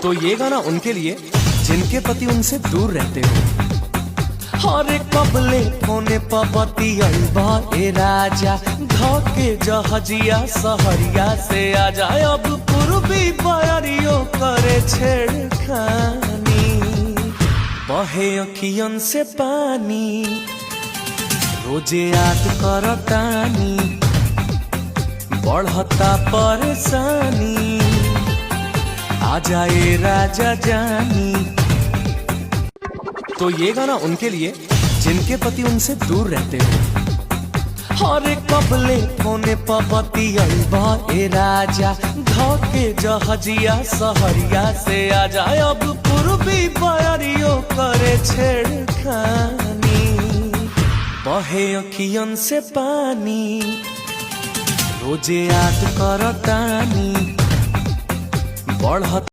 तो ये गाना उनके लिए जिनके पति उनसे दूर रहते हो। हरे कबले फोने पबती अइबा ए राजा धके जहजिया सहरिया से आ जाए। अब पूर्वी बयरियो करे छेड़खानी बहे अखियन से पानी रोजे याद करतानी बढ़ता परेशानी आ जाए राजा जानी। तो ये गाना उनके लिए जिनके पति उनसे दूर रहते हो। हरे कबले फोने पबती अइबा ए राजा धके जहजिया सहरिया से आ जाए। अब पूर्वी बयरियो करे छेड़खानी बहे अखियन से पानी रोजे याद करतानी बढ़ता